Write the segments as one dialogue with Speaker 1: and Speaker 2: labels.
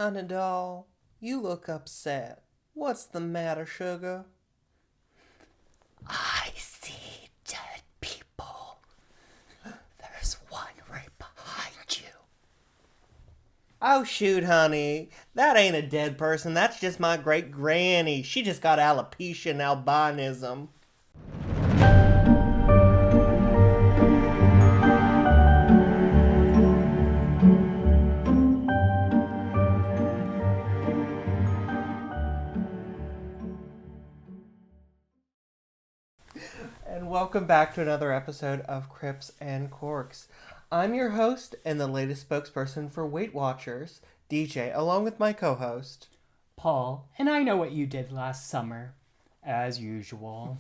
Speaker 1: Honey doll, you look upset. What's the matter, sugar?
Speaker 2: I see dead people. There's one right behind you.
Speaker 1: Oh, shoot, honey. That ain't a dead person. That's just my great granny. She just got alopecia and albinism. And welcome back to another episode of Crips and Corks. I'm your host and the latest spokesperson for Weight Watchers, DJ, along with my co-host,
Speaker 2: Paul, and I know what you did last summer, as usual.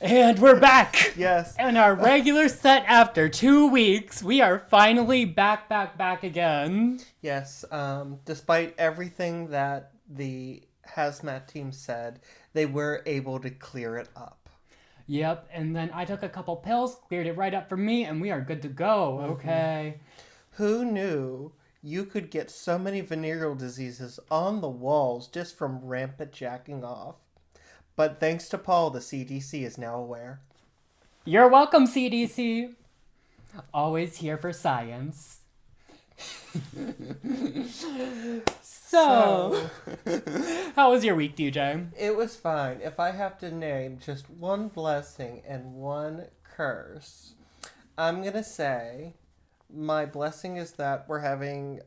Speaker 2: And we're back!
Speaker 1: Yes.
Speaker 2: And our regular set after 2 weeks, we are finally back again.
Speaker 1: Yes, despite everything that the hazmat team said, they were able to clear it up.
Speaker 2: Yep, and then I took a couple pills, cleared it right up for me, and we are good to go, okay?
Speaker 1: Who knew you could get so many venereal diseases on the walls just from rampant jacking off? But thanks to Paul, the CDC is now aware.
Speaker 2: You're welcome, CDC. Always here for science. So, how was your week, DJ?
Speaker 1: It was fine. If I have to name just one blessing and one curse, I'm going to say my blessing is that we're having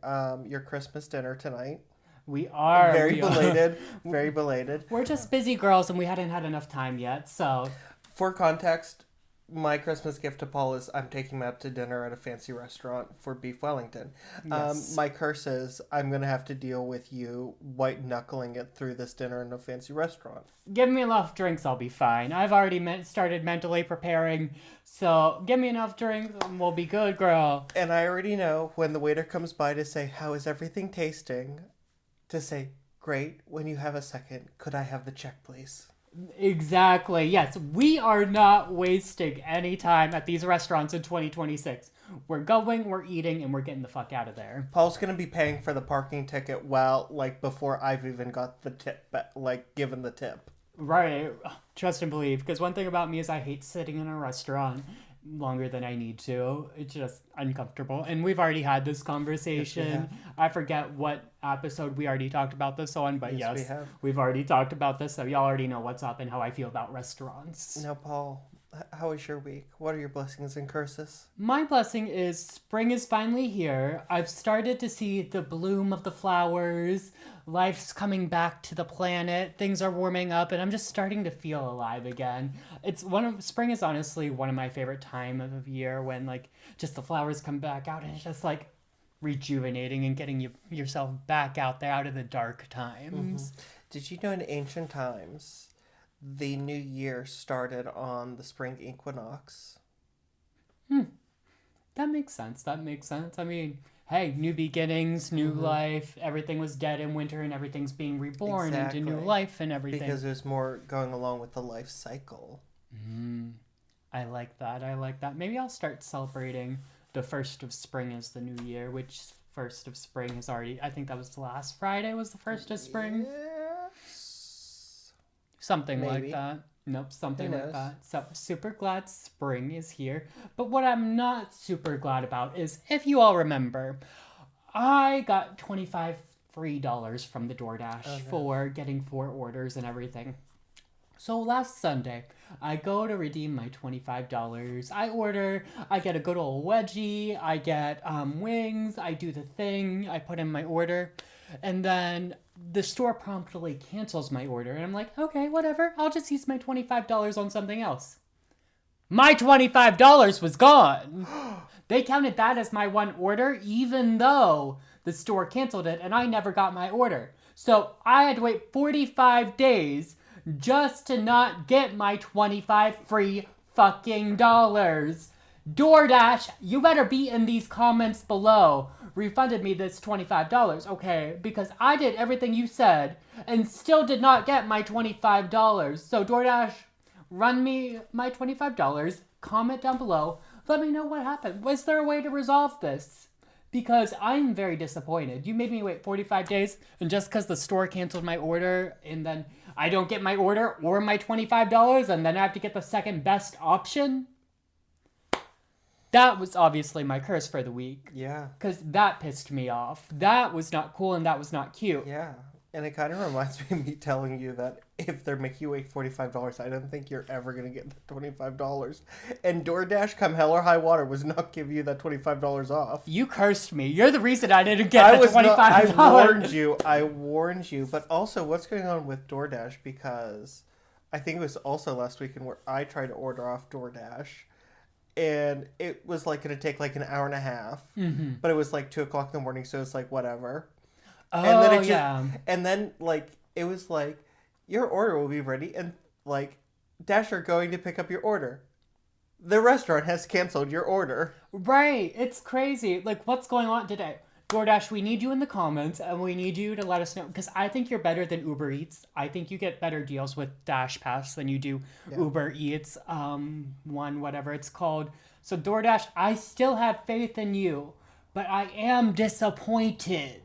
Speaker 1: your Christmas dinner tonight.
Speaker 2: We are.
Speaker 1: Very belated. Very belated.
Speaker 2: We're just busy girls and we hadn't had enough time yet, so.
Speaker 1: For context, my Christmas gift to Paul is I'm taking him out to dinner at a fancy restaurant for beef Wellington.
Speaker 2: Yes.
Speaker 1: My curse is I'm going to have to deal with you white-knuckling it through this dinner in a fancy restaurant.
Speaker 2: Give me enough drinks, I'll be fine. I've already started mentally preparing, so give me enough drinks and we'll be good, girl.
Speaker 1: And I already know when the waiter comes by to say, how is everything tasting? To say, great, when you have a second, could I have the check, please?
Speaker 2: Exactly. Yes, we are not wasting any time at these restaurants in 2026. We're going, we're eating, and we're getting the fuck out of there.
Speaker 1: Paul's going to be paying for the parking ticket before I've even got the tip, given the tip.
Speaker 2: Right. Trust and believe. Because one thing about me is I hate sitting in a restaurant longer than I need to. It's just uncomfortable. And we've already had this conversation.
Speaker 1: Yes,
Speaker 2: I forget what episode we already talked about this on, but
Speaker 1: Yes, we have.
Speaker 2: we've already talked about this, so y'all already know what's up and how I feel about restaurants.
Speaker 1: Now, Paul, how was your week? What are your blessings and curses?
Speaker 2: My blessing is spring is finally here. I've started to see the bloom of the flowers. Life's coming back to the planet. Things are warming up, and I'm just starting to feel alive again. Spring is honestly one of my favorite time of year when just the flowers come back out, and it's just rejuvenating and getting yourself back out there out of the dark times.
Speaker 1: Mm-hmm. Did you know in ancient times the new year started on the spring equinox?
Speaker 2: That makes sense. I mean, hey, new beginnings, new life. Everything was dead in winter and everything's being reborn into new life and everything.
Speaker 1: Because there's more going along with the life cycle.
Speaker 2: I like that. Maybe I'll start celebrating the first of spring as the new year, which first of spring is already, I think that was last Friday was the first of spring.
Speaker 1: Yes.
Speaker 2: Something
Speaker 1: Maybe.
Speaker 2: like that. Nope, something
Speaker 1: Who
Speaker 2: like
Speaker 1: knows?
Speaker 2: that. So super glad spring is here. But what I'm not super glad about is, if you all remember, I got $25 free from the DoorDash for getting 4 orders and everything. So last Sunday, I go to redeem my $25. I order, I get a good old wedgie, I get wings, I do the thing, I put in my order, and then the store promptly cancels my order, and I'm like, okay, whatever, I'll just use my $25 on something else. My $25 was gone! They counted that as my one order, even though the store canceled it, and I never got my order. So I had to wait 45 days just to not get my 25 free fucking dollars. DoorDash, you better be in these comments below. Refunded me this $25, okay? Because I did everything you said and still did not get my $25. So DoorDash, run me my $25. Comment down below. Let me know what happened. Was there a way to resolve this? because I'm very disappointed. You made me wait 45 days, and just because the store canceled my order, and then I don't get my order or my $25, and then I have to get the second best option. That was obviously my curse for the week.
Speaker 1: Yeah.
Speaker 2: Because that pissed me off. That was not cool and that was not cute.
Speaker 1: Yeah. And it kind of reminds me of me telling you that if they're making you wait $45, I don't think you're ever going to get the $25. And DoorDash, come hell or high water, was not giving you that $25 off.
Speaker 2: You cursed me. You're the reason I didn't get the $25.
Speaker 1: I warned you. But also, what's going on with DoorDash? Because I think it was also last weekend where I tried to order off DoorDash. And it was like going to take like an hour and a half. Mm-hmm. But it was like 2 o'clock in the morning, so it's like whatever.
Speaker 2: Oh,
Speaker 1: and then it
Speaker 2: yeah.
Speaker 1: And then, like, it was like, your order will be ready, and, like, Dash are going to pick up your order. The restaurant has canceled your order.
Speaker 2: Right. It's crazy. Like, what's going on today? DoorDash, we need you in the comments, and we need you to let us know, because I think you're better than Uber Eats. I think you get better deals with Dash Pass than you do Uber Eats, whatever it's called. So, DoorDash, I still have faith in you, but I am disappointed.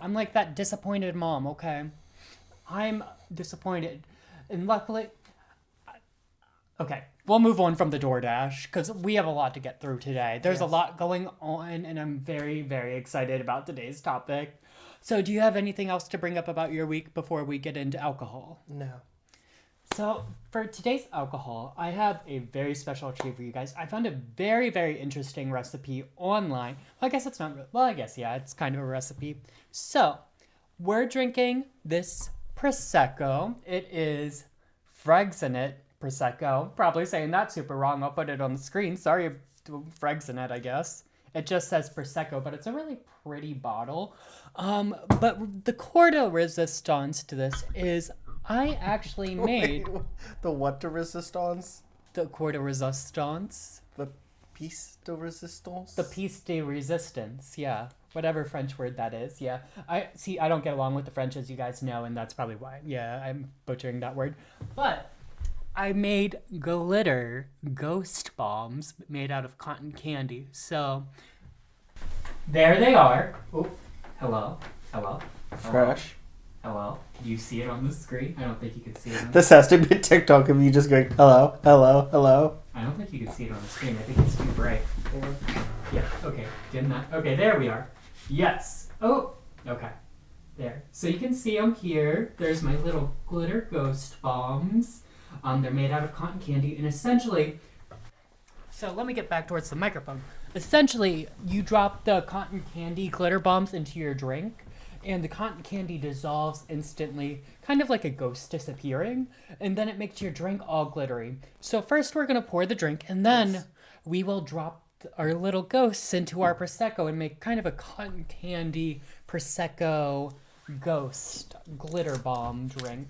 Speaker 2: I'm like that disappointed mom, okay? I'm disappointed. And luckily... Okay, we'll move on from the DoorDash, because we have a lot to get through today. There's a lot going on, and I'm very, very excited about today's topic. So do you have anything else to bring up about your week before we get into alcohol?
Speaker 1: No.
Speaker 2: So for today's alcohol, I have a very special treat for you guys. I found a very, very interesting recipe online. Well, I guess it's not... Well, I guess, yeah, it's kind of a recipe. So we're drinking this Prosecco. It is Freg's in it. Prosecco. Probably saying that super wrong. I'll put it on the screen. Sorry, Freg's in it, I guess. It just says Prosecco, but it's a really pretty bottle. But the quarto resistance to this is I actually made...
Speaker 1: Wait, the what de resistance?
Speaker 2: The quarto resistance.
Speaker 1: The piece de resistance?
Speaker 2: The piece de resistance, yeah. Whatever French word that is, yeah. I don't get along with the French, as you guys know, and that's probably why, yeah, I'm butchering that word. But I made glitter ghost bombs made out of cotton candy. So there they are. Oh, hello.
Speaker 1: Fresh.
Speaker 2: Hello. Do you see it on the screen? I don't think you can see it.
Speaker 1: This has to be a TikTok of you just going, hello.
Speaker 2: I don't think you can see it on the screen. I think it's too bright. Yeah, okay. Dim that. Okay, there we are. Yes. Oh, okay. There. So you can see them here. There's my little glitter ghost bombs. They're made out of cotton candy, and essentially... So let me get back towards the microphone. Essentially, you drop the cotton candy glitter bombs into your drink, and the cotton candy dissolves instantly, kind of like a ghost disappearing, and then it makes your drink all glittery. So first we're going to pour the drink, and then we will drop our little ghosts into our Prosecco and make kind of a cotton candy Prosecco ghost glitter bomb drink.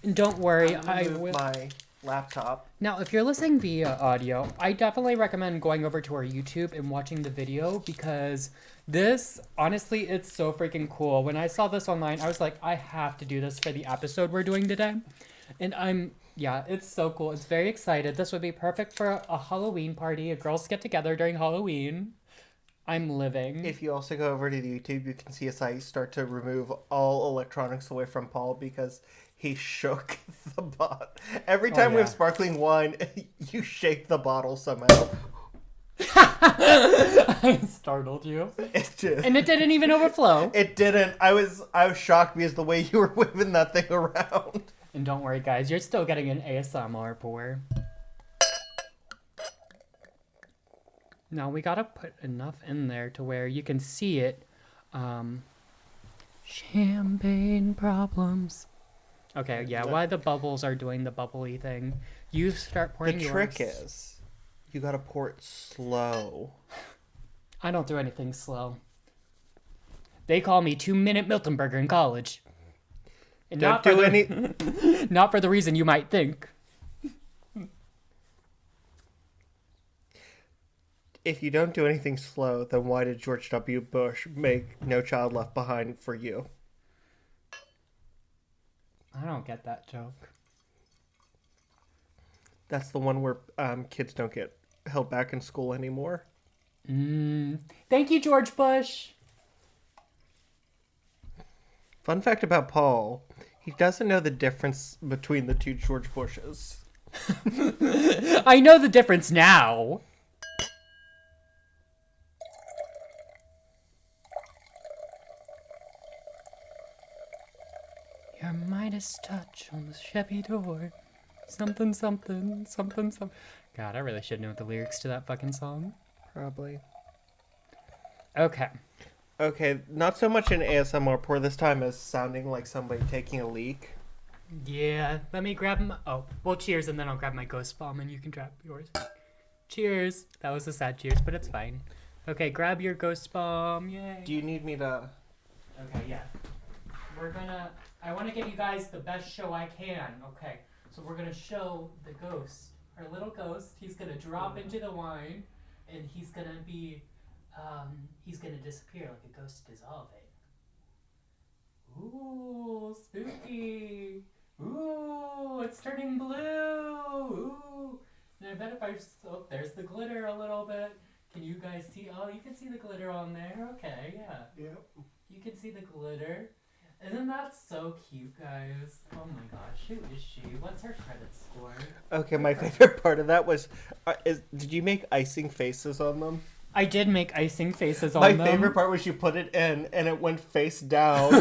Speaker 2: And don't worry, I will...
Speaker 1: my laptop.
Speaker 2: Now, if you're listening via audio, I definitely recommend going over to our YouTube and watching the video, because this, honestly, it's so freaking cool. When I saw this online, I was like, I have to do this for the episode we're doing today. And yeah, it's so cool. It's very excited. This would be perfect for a Halloween party. Girls get together during Halloween. I'm living.
Speaker 1: If you also go over to the YouTube, you can see as I start to remove all electronics away from Paul because he shook the bottle. Every time we have sparkling wine, you shake the bottle somehow.
Speaker 2: I startled you.
Speaker 1: It did.
Speaker 2: And it didn't even overflow.
Speaker 1: It didn't. I was shocked because the way you were whipping that thing around.
Speaker 2: And don't worry, guys, you're still getting an ASMR pour. Now we gotta put enough in there to where you can see it. Champagne problems. Okay, yeah, while the bubbles are doing the bubbly thing, you start pouring yours.
Speaker 1: The trick is, you gotta pour it slow.
Speaker 2: I don't do anything slow. They call me 2-Minute Miltonberger in college. And
Speaker 1: Don't do any...
Speaker 2: Not for the reason you might think.
Speaker 1: If you don't do anything slow, then why did George W. Bush make No Child Left Behind for you?
Speaker 2: I don't get that joke.
Speaker 1: That's the one where kids don't get held back in school anymore.
Speaker 2: Thank you, George Bush.
Speaker 1: Fun fact about Paul, he doesn't know the difference between the two George Bushes.
Speaker 2: I know the difference now. Your Midas touch on the Chevy door. Something, something, something, something. God, I really should know the lyrics to that fucking song.
Speaker 1: Probably.
Speaker 2: Okay.
Speaker 1: Okay, not so much an ASMR pour this time as sounding like somebody taking a leak.
Speaker 2: Yeah, let me grab my... Oh, well, cheers, and then I'll grab my ghost bomb, and you can grab yours. Cheers. That was a sad cheers, but it's fine. Okay, grab your ghost bomb. Yay.
Speaker 1: Do you need me to...
Speaker 2: Okay, yeah. I want to give you guys the best show I can. Okay, so we're gonna show the ghost, our little ghost. He's gonna drop into the wine, and he's gonna disappear like a ghost dissolving. Ooh, spooky. Ooh, it's turning blue. Ooh. And I bet if oh, there's the glitter a little bit. Can you guys see? Oh, you can see the glitter on there. Okay, yeah.
Speaker 1: Yep.
Speaker 2: You can see the glitter. Isn't that so cute, guys? Oh my gosh, who is she? What's her credit score?
Speaker 1: Okay, my favorite part of that was, did you make icing faces on them?
Speaker 2: I did make icing faces on
Speaker 1: My
Speaker 2: them.
Speaker 1: favorite part was you put it in, and it went face down,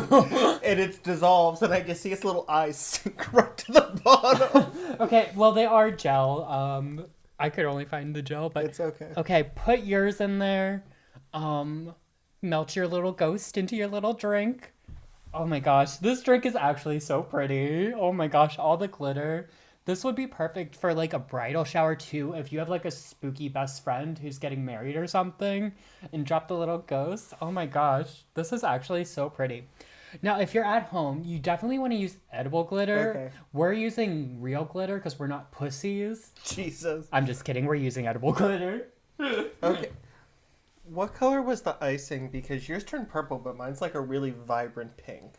Speaker 1: and it dissolves, and I just see its little eyes sink right to the bottom.
Speaker 2: Okay, well, they are gel. I could only find the gel, but...
Speaker 1: It's okay.
Speaker 2: Okay, put yours in there. Melt your little ghost into your little drink. Oh my gosh, this drink is actually so pretty. Oh my gosh, all the glitter. This would be perfect for like a bridal shower too, if you have like a spooky best friend who's getting married or something, and drop the little ghost. Oh my gosh, this is actually so pretty. Now, if you're at home, you definitely want to use edible glitter.
Speaker 1: Okay.
Speaker 2: We're using real glitter because we're not pussies.
Speaker 1: Jesus.
Speaker 2: I'm just kidding, we're using edible glitter.
Speaker 1: Okay. What color was the icing? Because yours turned purple, but mine's like a really vibrant pink.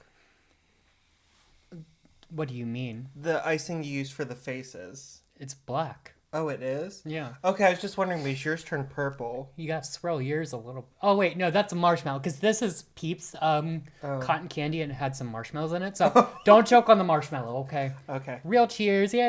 Speaker 2: What do you mean?
Speaker 1: The icing you use for the faces.
Speaker 2: It's black.
Speaker 1: Oh, it is?
Speaker 2: Yeah.
Speaker 1: Okay, I was just wondering because yours turned purple.
Speaker 2: You gotta swirl yours a little. Oh wait, no, that's a marshmallow because this is Peeps cotton candy and it had some marshmallows in it. So don't choke on the marshmallow, okay?
Speaker 1: Okay.
Speaker 2: Real cheers, yay!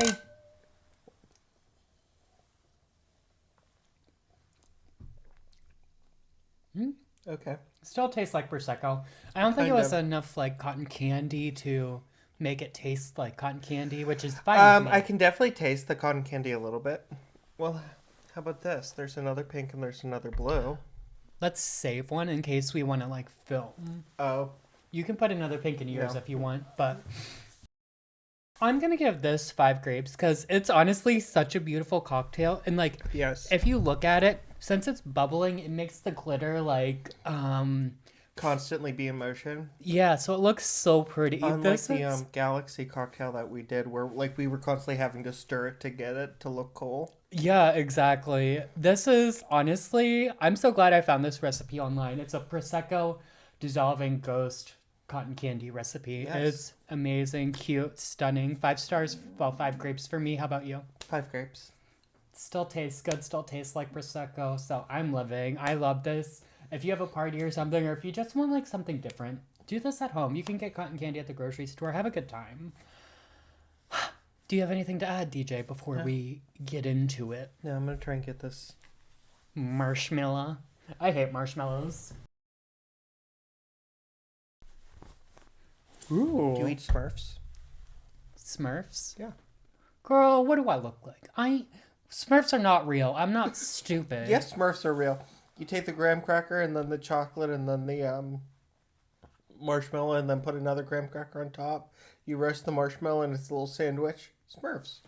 Speaker 1: Okay.
Speaker 2: Still tastes like Prosecco. I don't think it
Speaker 1: Kind
Speaker 2: was
Speaker 1: of.
Speaker 2: enough like cotton candy to make it taste like cotton candy, which is fine with me.
Speaker 1: I can definitely taste the cotton candy a little bit. Well, how about this? There's another pink and there's another blue.
Speaker 2: Let's save one in case we want to like film.
Speaker 1: Oh.
Speaker 2: You can put another pink in yours
Speaker 1: Yeah.
Speaker 2: if you want, but I'm gonna give this 5 grapes because it's honestly such a beautiful cocktail. And like,
Speaker 1: Yes.
Speaker 2: if you look at it, since it's bubbling, it makes the glitter like,
Speaker 1: Constantly be in motion.
Speaker 2: yeah. So it looks so pretty.
Speaker 1: Unlike
Speaker 2: This
Speaker 1: the
Speaker 2: is-
Speaker 1: Galaxy cocktail that we did, where like we were constantly having to stir it to get it to look cool.
Speaker 2: Yeah, exactly. This is honestly, I'm so glad I found this recipe online. It's a Prosecco dissolving ghost cotton candy recipe.
Speaker 1: Yes.
Speaker 2: It's amazing, cute, stunning. 5 stars, well, 5 grapes for me. How about you?
Speaker 1: 5 grapes.
Speaker 2: Still tastes good, still tastes like Prosecco. So I'm living. I love this. If you have a party or something, or if you just want like something different, do this at home. You can get cotton candy at the grocery store. Have a good time. Do you have anything to add, DJ, before we get into it?
Speaker 1: No, I'm gonna try and get this.
Speaker 2: Marshmallow. I hate marshmallows. Ooh.
Speaker 1: Do you eat Smurfs?
Speaker 2: Smurfs?
Speaker 1: Yeah.
Speaker 2: Girl, what do I look like? Smurfs are not real. I'm not stupid.
Speaker 1: Yes, Smurfs are real. You take the graham cracker and then the chocolate and then the marshmallow and then put another graham cracker on top. You roast the marshmallow and it's a little sandwich. Smurfs.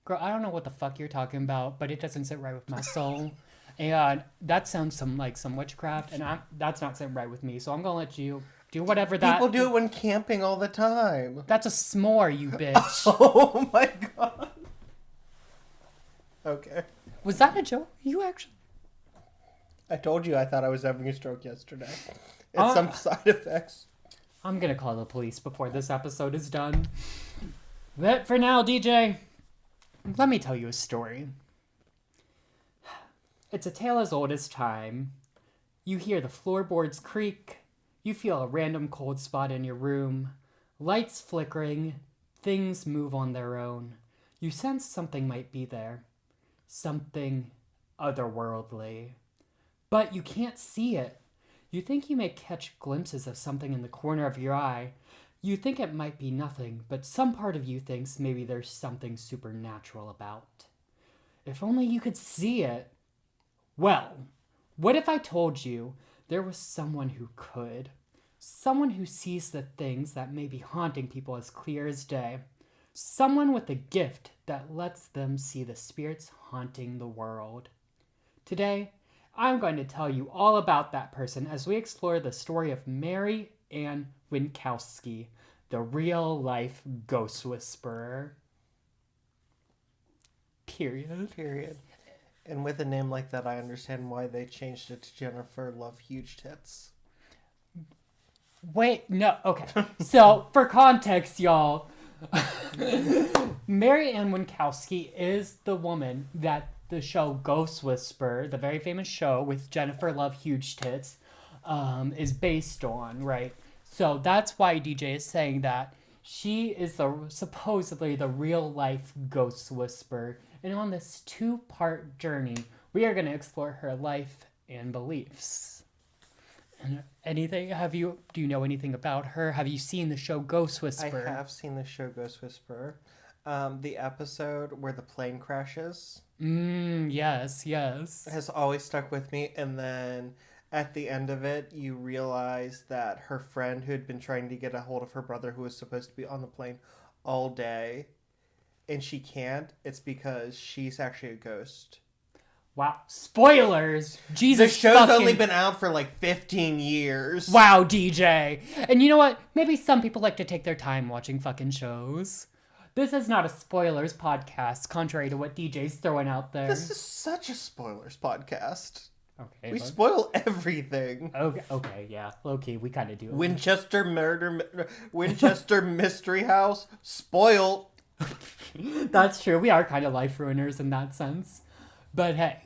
Speaker 2: Girl, I don't know what the fuck you're talking about, but it doesn't sit right with my soul. And that sounds like some witchcraft, and that's not sitting right with me. So I'm gonna let you do whatever that.
Speaker 1: People do it when camping all the time.
Speaker 2: That's a s'more, you bitch.
Speaker 1: Oh my god. Okay.
Speaker 2: Was that a joke? You actually?
Speaker 1: I told you I thought I was having a stroke yesterday. It's some side effects.
Speaker 2: I'm gonna call the police before this episode is done. But for now, DJ, let me tell you a story. It's a tale as old as time. You hear the floorboards creak. You feel a random cold spot in your room. Lights flickering. Things move on their own. You sense something might be there. Something otherworldly. But you can't see it. You think you may catch glimpses of something in the corner of your eye. You think it might be nothing, but some part of you thinks maybe there's something supernatural about. If only you could see it. Well, what if I told you there was someone who could? Someone who sees the things that may be haunting people as clear as day. Someone with a gift that lets them see the spirits haunting the world. Today, I'm going to tell you all about that person as we explore the story of Mary Ann Winkowski, the real-life ghost whisperer. Period.
Speaker 1: And with a name like that, I understand why they changed it to Jennifer Love Huge Tits.
Speaker 2: Wait, no, okay. So, for context, y'all, Mary Ann Winkowski is the woman that the show Ghost Whisperer, the very famous show with Jennifer Love Huge Tits, is based on, right? So that's why DJ is saying that she is supposedly the real-life Ghost Whisperer. And on this 2-part journey, we are going to explore her life and beliefs. And do you know anything about her? Have you seen the show Ghost Whisperer?
Speaker 1: I have seen the show Ghost Whisperer. The episode where the plane crashes.
Speaker 2: Yes.
Speaker 1: Has always stuck with me. And then at the end of it, you realize that her friend who had been trying to get a hold of her brother who was supposed to be on the plane all day, and she can't, it's because she's actually a ghost.
Speaker 2: Wow. Spoilers! Jesus,
Speaker 1: the show's only been out for like 15 years.
Speaker 2: Wow, DJ. And you know what? Maybe some people like to take their time watching fucking shows. This is not a spoilers podcast, contrary to what DJ's throwing out there.
Speaker 1: This is such a spoilers podcast.
Speaker 2: Okay.
Speaker 1: We spoil everything.
Speaker 2: Okay, yeah. Low-key, we kind of do.
Speaker 1: Winchester Mystery House, spoiled.
Speaker 2: That's true. We are kind of life ruiners in that sense. But hey,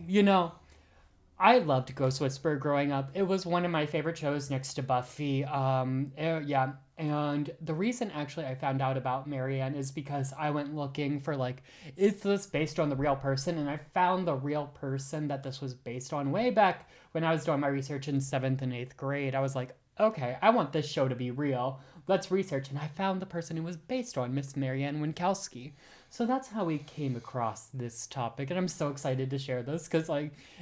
Speaker 2: I loved Ghost Whisperer growing up. It was one of my favorite shows next to Buffy. Yeah. And the reason actually I found out about Mary Ann is because I went looking for is this based on the real person? And I found the real person that this was based on way back when I was doing my research in 7th and 8th grade. I was like, okay, I want this show to be real. Let's research. And I found the person it was based on, Miss Mary Ann Winkowski. So that's how we came across this topic. And I'm so excited to share this because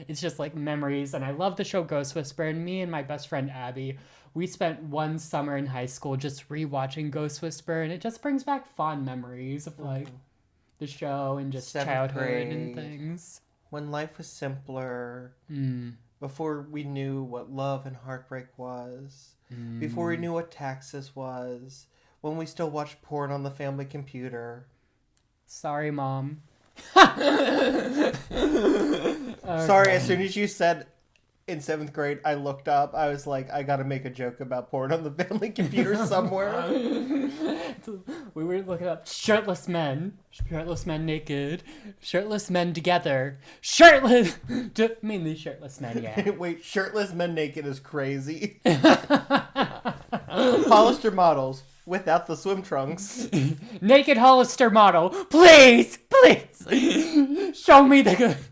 Speaker 2: it's just memories. And I love the show Ghost Whisperer. And me and my best friend Abby, we spent one summer in high school just rewatching Ghost Whisperer. And it just brings back fond memories of the show and just childhood
Speaker 1: grade,
Speaker 2: and things.
Speaker 1: When life was simpler. Before we knew what love and heartbreak was. Before we knew what taxes was. When we still watched porn on the family computer.
Speaker 2: Sorry, Mom.
Speaker 1: Okay. Sorry, as soon as you said in 7th grade, I looked up. I was like, I gotta make a joke about porn on the family computer somewhere.
Speaker 2: We were looking up shirtless men naked, shirtless men together, mainly shirtless men, yeah.
Speaker 1: Wait, shirtless men naked is crazy. Hollister models without the swim trunks.
Speaker 2: Naked Hollister model, please, show me the goods.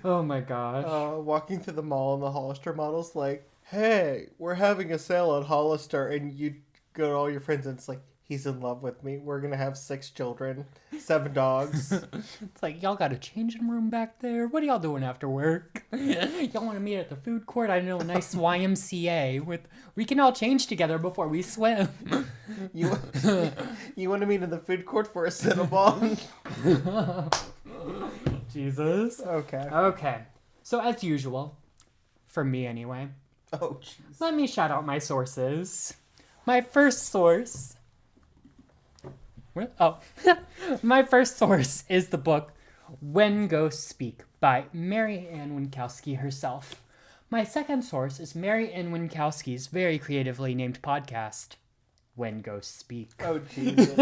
Speaker 2: Oh my gosh.
Speaker 1: Walking through the mall and the Hollister model's like, hey, we're having a sale at Hollister, and you go to all your friends and it's like, he's in love with me. We're gonna have 6 children, 7 dogs.
Speaker 2: It's like, y'all got a changing room back there? What are y'all doing after work? Y'all want to meet at the food court? I know a nice YMCA we can all change together before we swim.
Speaker 1: You want to meet in the food court for a Cinnabon?
Speaker 2: Jesus. Okay. So as usual, for me anyway.
Speaker 1: Oh, jeez.
Speaker 2: Let me shout out my sources. My first source. My first source is the book When Ghosts Speak by Mary Ann Winkowski herself. My second source is Mary Ann Winkowski's very creatively named podcast, When Ghosts Speak.
Speaker 1: Oh, Jesus.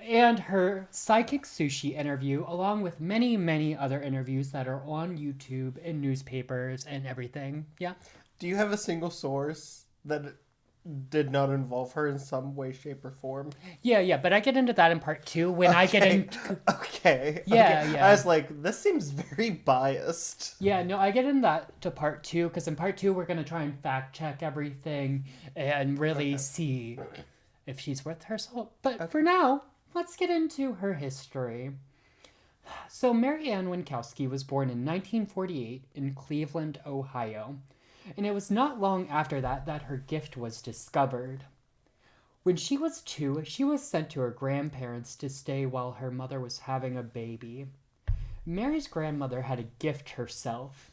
Speaker 2: and her Psychic Sushi interview, along with many, many other interviews that are on YouTube and newspapers and everything. Yeah.
Speaker 1: Do you have a single source that did not involve her in some way, shape, or form?
Speaker 2: Yeah, but I get into that in part 2 when I get into...
Speaker 1: Okay.
Speaker 2: Yeah.
Speaker 1: I was like, this seems very biased.
Speaker 2: Yeah, no, I get into that to part 2, because in part 2 we're going to try and fact check everything and really see if she's worth her salt. But for now, let's get into her history. So Mary Ann Winkowski was born in 1948 in Cleveland, Ohio. And it was not long after that that her gift was discovered. When she was 2, she was sent to her grandparents to stay while her mother was having a baby. Mary's grandmother had a gift herself.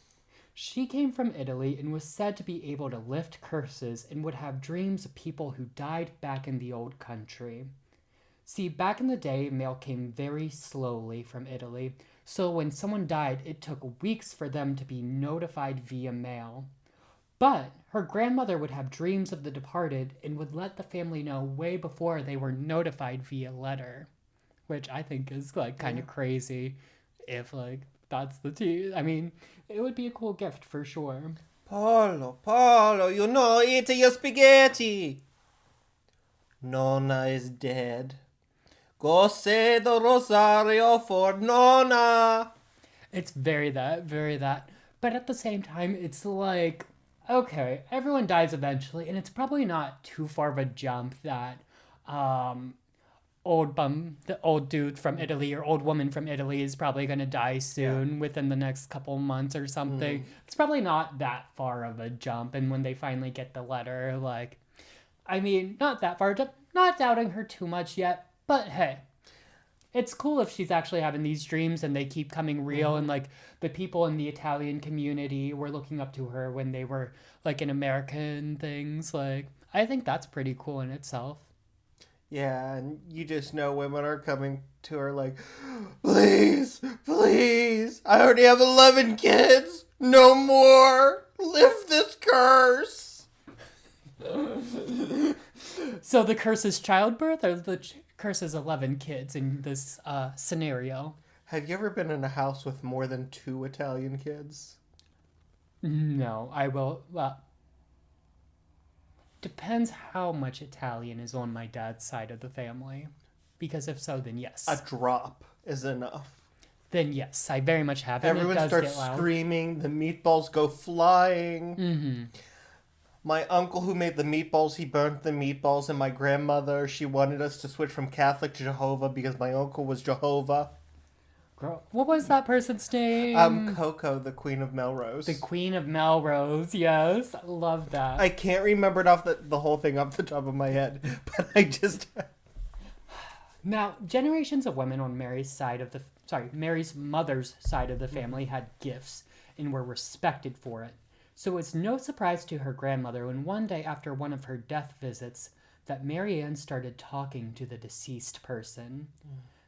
Speaker 2: She came from Italy and was said to be able to lift curses and would have dreams of people who died back in the old country. See, back in the day, mail came very slowly from Italy, so when someone died, it took weeks for them to be notified via mail. But her grandmother would have dreams of the departed and would let the family know way before they were notified via letter, which I think is like kind of crazy if like that's the tea. I mean, it would be a cool gift for sure.
Speaker 1: Paolo, you know, eat your spaghetti. Nonna is dead. Go say the rosario for Nonna.
Speaker 2: It's very that. But at the same time, it's like, okay, everyone dies eventually, and it's probably not too far of a jump that the old dude from Italy or old woman from Italy is probably going to die soon within the next couple months or something. It's probably not that far of a jump. And when they finally get the letter, like, I mean, not that far, not doubting her too much yet, but hey, it's cool if she's actually having these dreams and they keep coming real. And like the people in the Italian community were looking up to her when they were like in American things. Like, I think that's pretty cool in itself.
Speaker 1: Yeah, and you just know women are coming to her like, please, I already have 11 kids. No more. Lift this curse.
Speaker 2: So the curse is childbirth or the curse is 11 kids in this scenario?
Speaker 1: Have you ever been in a house with more than 2 Italian kids?
Speaker 2: No, I will... depends how much Italian is on my dad's side of the family. Because if so, then yes.
Speaker 1: A drop is enough.
Speaker 2: Then yes, I very much have.
Speaker 1: Everyone starts screaming. The meatballs go flying.
Speaker 2: Mm-hmm.
Speaker 1: My uncle who made the meatballs, he burnt the meatballs. And my grandmother, she wanted us to switch from Catholic to Jehovah because my uncle was Jehovah.
Speaker 2: Girl, what was that person's name?
Speaker 1: Coco, the Queen of Melrose.
Speaker 2: The Queen of Melrose, yes. Love that.
Speaker 1: I can't remember it off the whole thing off the top of my head, but I just...
Speaker 2: Now, generations of women on Mary's mother's side of the family had gifts and were respected for it. So it's no surprise to her grandmother when one day after one of her death visits that Mary Ann started talking to the deceased person.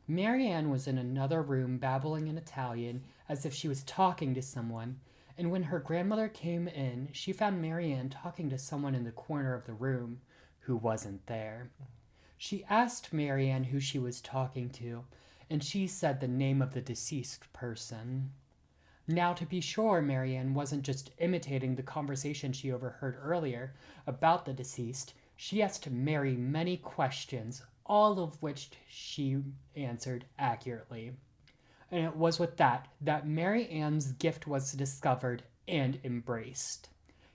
Speaker 2: Mary Ann was in another room babbling in Italian as if she was talking to someone, and when her grandmother came in, she found Mary Ann talking to someone in the corner of the room who wasn't there. She asked Mary Ann who she was talking to, and she said the name of the deceased person. Now, to be sure, Mary Ann wasn't just imitating the conversation she overheard earlier about the deceased. She asked Mary many questions, all of which she answered accurately. And it was with that Mary Ann's gift was discovered and embraced.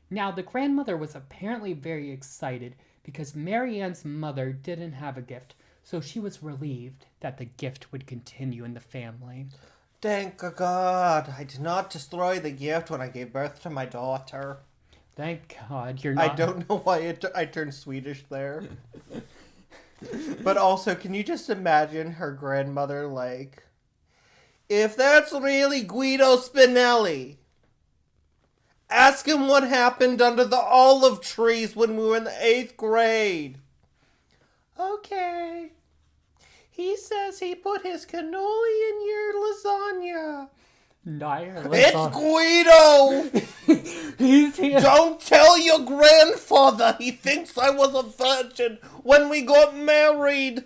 Speaker 2: Now, the grandmother was apparently very excited because Mary Ann's mother didn't have a gift, so she was relieved that the gift would continue in the family.
Speaker 1: Thank God, I did not destroy the gift when I gave birth to my daughter.
Speaker 2: Thank God you're not...
Speaker 1: I don't know why I turned Swedish there. But also, can you just imagine her grandmother like, if that's really Guido Spinelli, ask him what happened under the olive trees when we were in the 8th grade. Okay. He says he put his cannoli in your lasagna. It's Guido! Don't tell your grandfather. He thinks I was a virgin when we got married.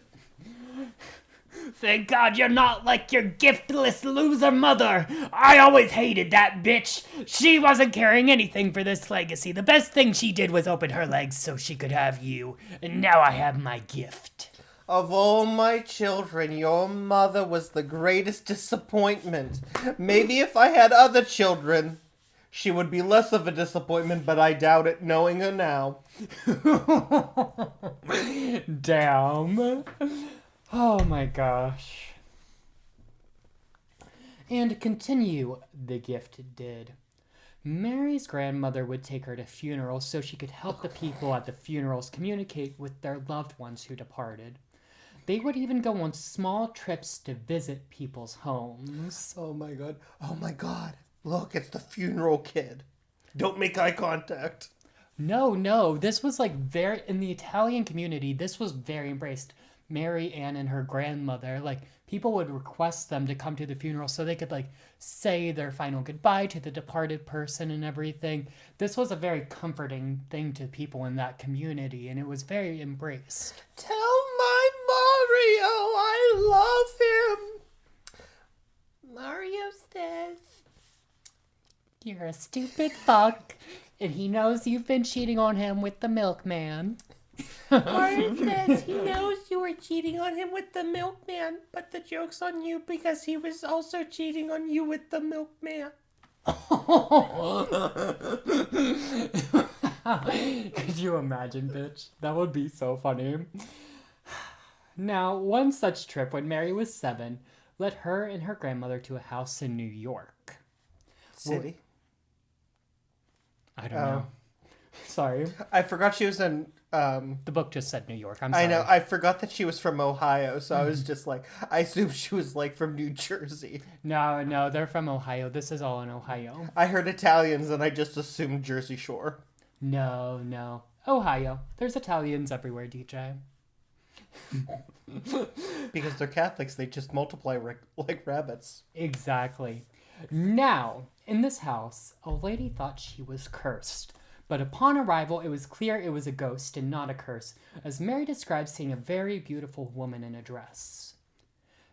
Speaker 2: Thank God you're not like your giftless loser mother. I always hated that bitch. She wasn't carrying anything for this legacy. The best thing she did was open her legs so she could have you. And now I have my gift.
Speaker 1: Of all my children, your mother was the greatest disappointment. Maybe if I had other children, she would be less of a disappointment, but I doubt it knowing her now.
Speaker 2: Damn. Oh my gosh. And continue, the gift did. Mary's grandmother would take her to funerals so she could help the people at the funerals communicate with their loved ones who departed. They would even go on small trips to visit people's homes.
Speaker 1: Oh my god. Oh my god. Look, it's the funeral kid. Don't make eye contact.
Speaker 2: No, this was like very, in the Italian community, this was very embraced. Mary Ann and her grandmother, like, people would request them to come to the funeral so they could, like, say their final goodbye to the departed person and everything. This was a very comforting thing to people in that community, and it was very embraced.
Speaker 1: Tell my Mario I love him. Mario says,
Speaker 2: "You're a stupid fuck, and he knows you've been cheating on him with the milkman."
Speaker 1: Mario says he knows you were cheating on him with the milkman, but the joke's on you because he was also cheating on you with the milkman.
Speaker 2: Could you imagine, bitch? That would be so funny. Now, one such trip when Mary was 7 led her and her grandmother to a house in New York.
Speaker 1: City?
Speaker 2: I don't know. Sorry.
Speaker 1: I forgot she was in...
Speaker 2: The book just said New York. I'm sorry.
Speaker 1: I know. I forgot that she was from Ohio, so I was just like... I assumed she was, like, from New Jersey.
Speaker 2: No, they're from Ohio. This is all in Ohio.
Speaker 1: I heard Italians, and I just assumed Jersey Shore.
Speaker 2: No. Ohio. There's Italians everywhere, DJ.
Speaker 1: Because they're Catholics, they just multiply like rabbits.
Speaker 2: Exactly. Now, in this house, a lady thought she was cursed. But upon arrival, it was clear it was a ghost and not a curse, as Mary describes seeing a very beautiful woman in a dress.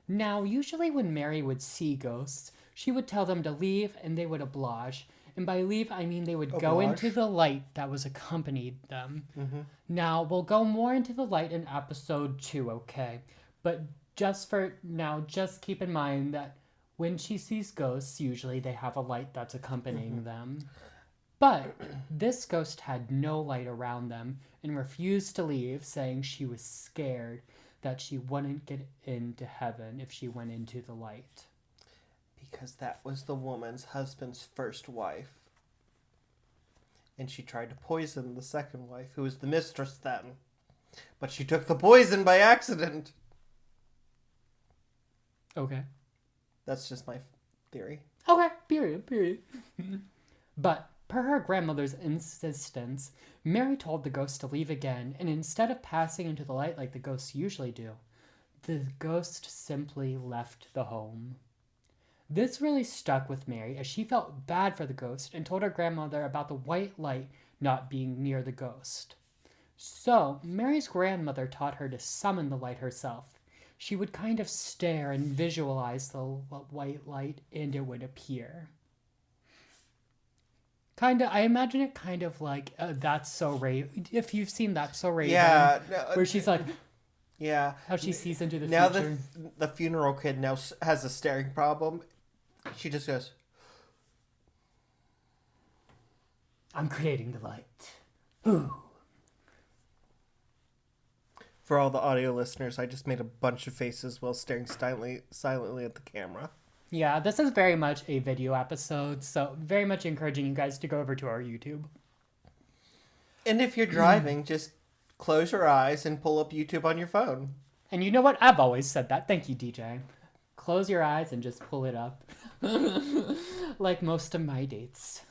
Speaker 2: Now, usually when Mary would see ghosts, she would tell them to leave and they would oblige. And by leave, I mean they would go into the light that was accompanied them. Mm-hmm. Now, we'll go more into the light in episode 2, okay? But just for now, just keep in mind that when she sees ghosts, usually they have a light that's accompanying them. But this ghost had no light around them and refused to leave, saying she was scared that she wouldn't get into heaven if she went into the light.
Speaker 1: Because that was the woman's husband's first wife. And she tried to poison the second wife, who was the mistress then. But she took the poison by accident.
Speaker 2: Okay.
Speaker 1: That's just my theory.
Speaker 2: Okay, period. But per her grandmother's insistence, Mary told the ghost to leave again, and instead of passing into the light like the ghosts usually do, the ghost simply left the home. This really stuck with Mary, as she felt bad for the ghost and told her grandmother about the white light not being near the ghost. So, Mary's grandmother taught her to summon the light herself. She would kind of stare and visualize the white light, and it would appear. I imagine it kind of like That's So Raven. If you've seen That's So Raven,
Speaker 1: yeah,
Speaker 2: where she's like,
Speaker 1: yeah,
Speaker 2: how she sees into the
Speaker 1: now
Speaker 2: future.
Speaker 1: Now the funeral kid now has a staring problem. She just goes,
Speaker 2: "I'm creating the light." Ooh.
Speaker 1: For all the audio listeners, I just made a bunch of faces while staring silently at the camera.
Speaker 2: Yeah, this is very much a video episode, so very much encouraging you guys to go over to our YouTube.
Speaker 1: And if you're driving, just close your eyes and pull up YouTube on your phone.
Speaker 2: And you know what? I've always said that. Thank you, DJ. Close your eyes and just pull it up. Like most of my dates.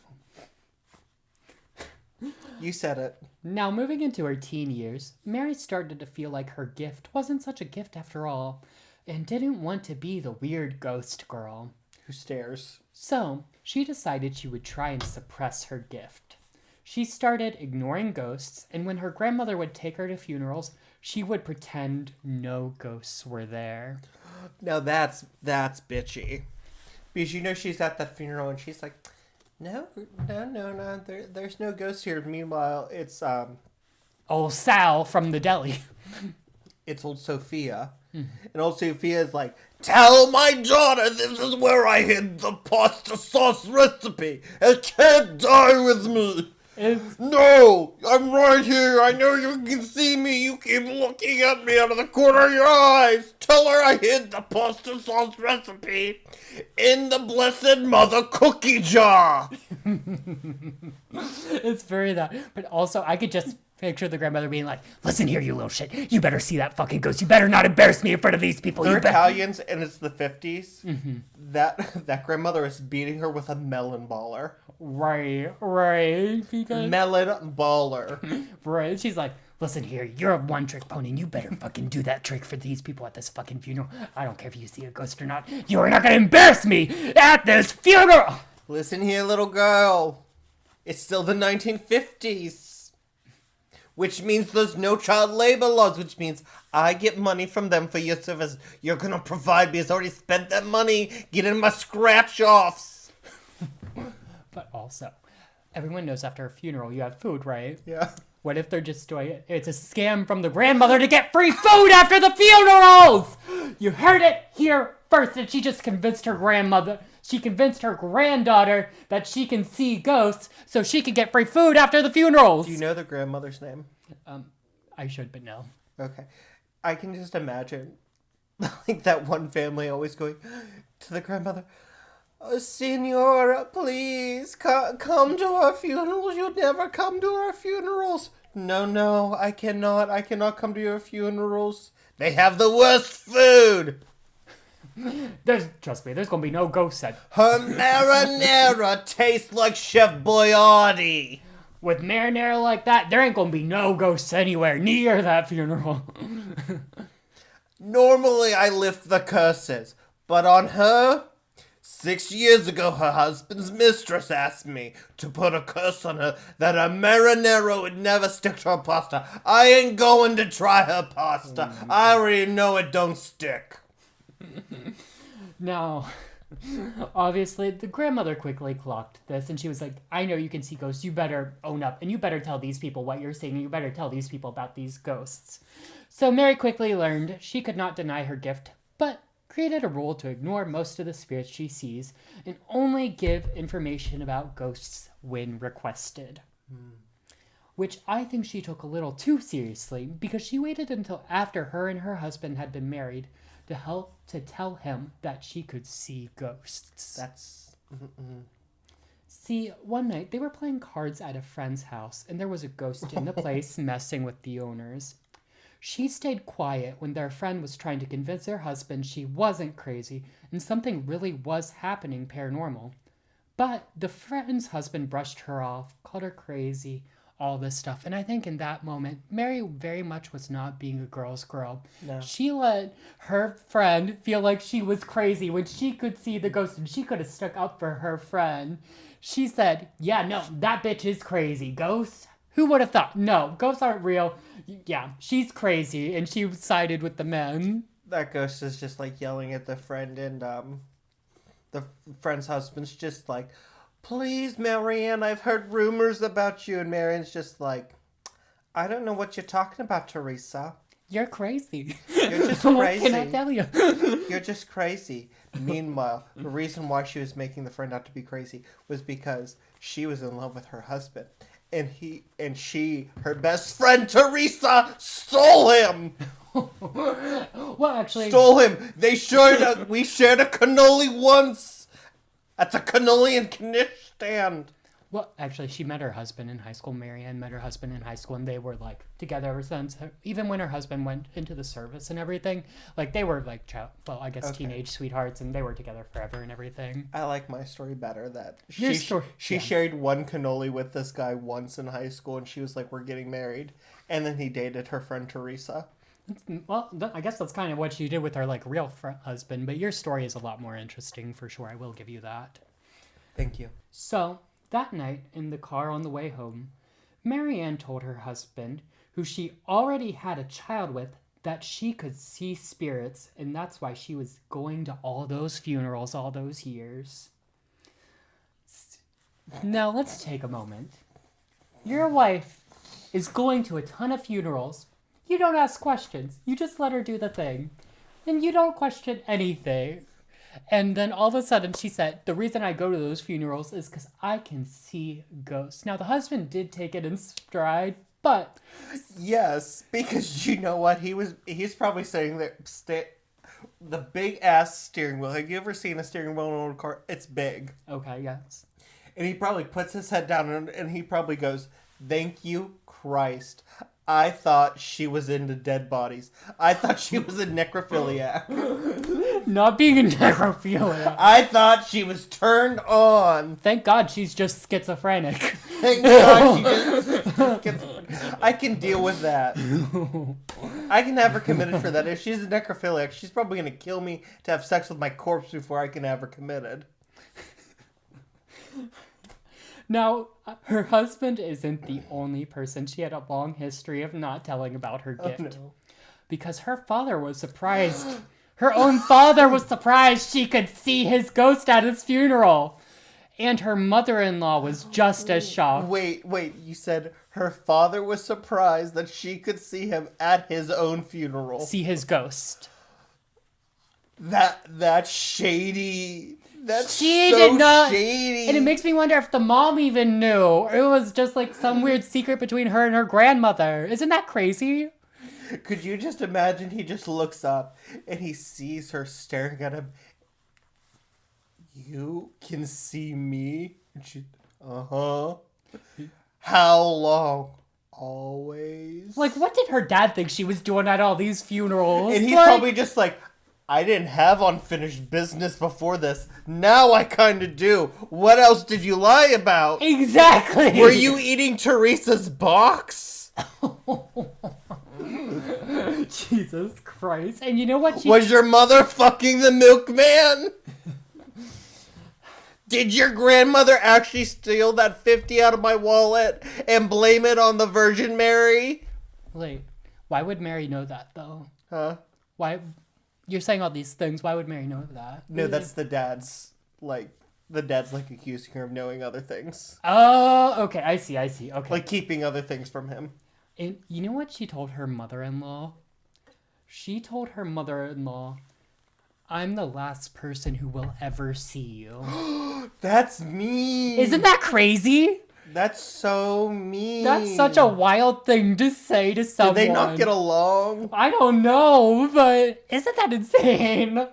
Speaker 1: You said it.
Speaker 2: Now, moving into her teen years, Mary started to feel like her gift wasn't such a gift after all, and didn't want to be the weird ghost girl
Speaker 1: who stares.
Speaker 2: So, she decided she would try and suppress her gift. She started ignoring ghosts, and when her grandmother would take her to funerals, she would pretend no ghosts were there.
Speaker 1: Now that's bitchy. Because you know she's at the funeral and she's like, no, there's no ghost here. Meanwhile, it's
Speaker 2: Old Sal from the deli.
Speaker 1: it's old Sophia. And old Sophia is like, tell my daughter this is where I hid the pasta sauce recipe. It can't die with me. No, I'm right here. I know you can see me. You keep looking at me out of the corner of your eyes. Tell her I hid the pasta sauce recipe in the Blessed Mother cookie jar.
Speaker 2: It's very that. But also, I could just picture the grandmother being like, listen here, you little shit. You better see that fucking ghost. You better not embarrass me in front of these people.
Speaker 1: They're Italians, and it's the 50s. That grandmother is beating her with a melon baller.
Speaker 2: Right. Because...
Speaker 1: Melon baller.
Speaker 2: Right. She's like, listen here, you're a one-trick pony, and you better fucking do that trick for these people at this fucking funeral. I don't care if you see a ghost or not. You are not going to embarrass me at this funeral.
Speaker 1: Listen here, little girl. It's still the 1950s. Which means there's no child labor laws, which means I get money from them for your service. You're going to provide me. I've already spent that money getting my scratch-offs.
Speaker 2: But also, everyone knows after a funeral you have food, right?
Speaker 1: Yeah.
Speaker 2: What if they're just doing it? It's a scam from the grandmother to get free food after the funerals! You heard it here first, and she just convinced her grandmother. She convinced her granddaughter that she can see ghosts so she can get free food after the funerals.
Speaker 1: Do you know the grandmother's name?
Speaker 2: I should, but no.
Speaker 1: Okay. I can just imagine, like, that one family always going to the grandmother, oh, Senora, please, come to our funerals. You'll never come to our funerals. No, I cannot. I cannot come to your funerals. They have the worst food.
Speaker 2: Trust me, there's gonna be no ghost set.
Speaker 1: Her marinara tastes like Chef Boyardee.
Speaker 2: With marinara like that, there ain't gonna be no ghosts anywhere near that funeral.
Speaker 1: Normally, I lift the curses, but on her, 6 years ago, her husband's mistress asked me to put a curse on her that a marinara would never stick to her pasta. I ain't going to try her pasta. I already know it don't stick.
Speaker 2: Now, obviously, the grandmother quickly clocked this, and she was like, I know you can see ghosts. You better own up, and you better tell these people what you're seeing, and you better tell these people about these ghosts. So Mary quickly learned she could not deny her gift, but created a rule to ignore most of the spirits she sees and only give information about ghosts when requested. Which I think she took a little too seriously, because she waited until after her and her husband had been married to tell him that she could see ghosts.
Speaker 1: That's...
Speaker 2: See, one night they were playing cards at a friend's house, and there was a ghost in the place messing with the owners. She stayed quiet when their friend was trying to convince her husband she wasn't crazy and something really was happening paranormal. But the friend's husband brushed her off, called her crazy, all this stuff. And I think in that moment, Mary very much was not being a girl's girl.
Speaker 1: No.
Speaker 2: She let her friend feel like she was crazy when she could see the ghost, and she could have stuck up for her friend. She said, yeah, no, that bitch is crazy. Ghosts? Who would have thought? No, ghosts aren't real. Yeah, she's crazy, and she sided with the men.
Speaker 1: That ghost is just, like, yelling at the friend, and, the friend's husband's just like, please, Mary Ann, I've heard rumors about you. And Mary Ann's just like, I don't know what you're talking about, Teresa.
Speaker 2: You're crazy.
Speaker 1: You're just
Speaker 2: What
Speaker 1: crazy.
Speaker 2: can I tell you?
Speaker 1: You're just crazy. Meanwhile, the reason why she was making the friend out to be crazy was because she was in love with her husband. And her best friend, Teresa, stole him.
Speaker 2: Well, actually...
Speaker 1: Stole him. We shared a cannoli once. At the cannoli and knish stand.
Speaker 2: Well, actually, she met her husband in high school. Mary Ann met her husband in high school, and they were, like, together ever since. Even when her husband went into the service and everything, like, they were, like, teenage sweethearts, and they were together forever and everything.
Speaker 1: I like my story better, that she shared one cannoli with this guy once in high school, and she was like, we're getting married. And then he dated her friend Teresa.
Speaker 2: Well, I guess that's kind of what she did with her, like, real husband, but your story is a lot more interesting, for sure. I will give you that.
Speaker 1: Thank you.
Speaker 2: So... that night, in the car on the way home, Mary Ann told her husband, who she already had a child with, that she could see spirits, and that's why she was going to all those funerals all those years. Now, let's take a moment. Your wife is going to a ton of funerals. You don't ask questions. You just let her do the thing. And you don't question anything. And then all of a sudden she said, the reason I go to those funerals is because I can see ghosts. Now, the husband did take it in stride, but...
Speaker 1: Yes, because you know what? He's probably saying that the big-ass steering wheel. Have you ever seen a steering wheel in a car? It's big.
Speaker 2: Okay, yes.
Speaker 1: And he probably puts his head down and he probably goes, thank you, Christ. I thought she was into dead bodies. I thought she was a necrophiliac.
Speaker 2: Not being a necrophiliac.
Speaker 1: I thought she was turned on.
Speaker 2: Thank God she's just schizophrenic.
Speaker 1: Thank God she just gets... I can deal with that. I can have her committed for that. If she's a necrophiliac, she's probably going to kill me to have sex with my corpse before I can have her committed.
Speaker 2: Now, her husband isn't the only person she had a long history of not telling about her gift.
Speaker 1: Oh, no.
Speaker 2: Because her father was surprised. Her own father was surprised she could see his ghost at his funeral. And her mother-in-law was just as shocked.
Speaker 1: Wait, you said her father was surprised that she could see him at his own funeral.
Speaker 2: See his ghost.
Speaker 1: That's shady. That's
Speaker 2: She
Speaker 1: so
Speaker 2: did not,
Speaker 1: shady.
Speaker 2: and it makes me wonder if the mom even knew. Or it was just like some weird secret between her and her grandmother. Isn't that crazy?
Speaker 1: Could you just imagine he just looks up and he sees her staring at him? You can see me? And she, uh-huh. How long? Always.
Speaker 2: Like, what did her dad think she was doing at all these funerals?
Speaker 1: And he's
Speaker 2: like,
Speaker 1: probably just like, I didn't have unfinished business before this. Now I kind of do. What else did you lie about?
Speaker 2: Exactly.
Speaker 1: Were you eating Teresa's box?
Speaker 2: Jesus Christ. And you know what?
Speaker 1: Was your mother fucking the milkman? Did your grandmother actually steal that 50 out of my wallet and blame it on the Virgin Mary?
Speaker 2: Wait, why would Mary know that, though?
Speaker 1: Huh?
Speaker 2: Why? You're saying all these things. Why would Mary know that?
Speaker 1: No, that's the dad's, accusing her of knowing other things.
Speaker 2: Oh, okay. I see. Okay.
Speaker 1: Like keeping other things from him.
Speaker 2: And you know what she told her mother-in-law? She told her mother-in-law, I'm the last person who will ever see you.
Speaker 1: That's mean.
Speaker 2: Isn't that crazy?
Speaker 1: That's so mean.
Speaker 2: That's such a wild thing to say to someone.
Speaker 1: Did they not get along?
Speaker 2: I don't know, but isn't that insane?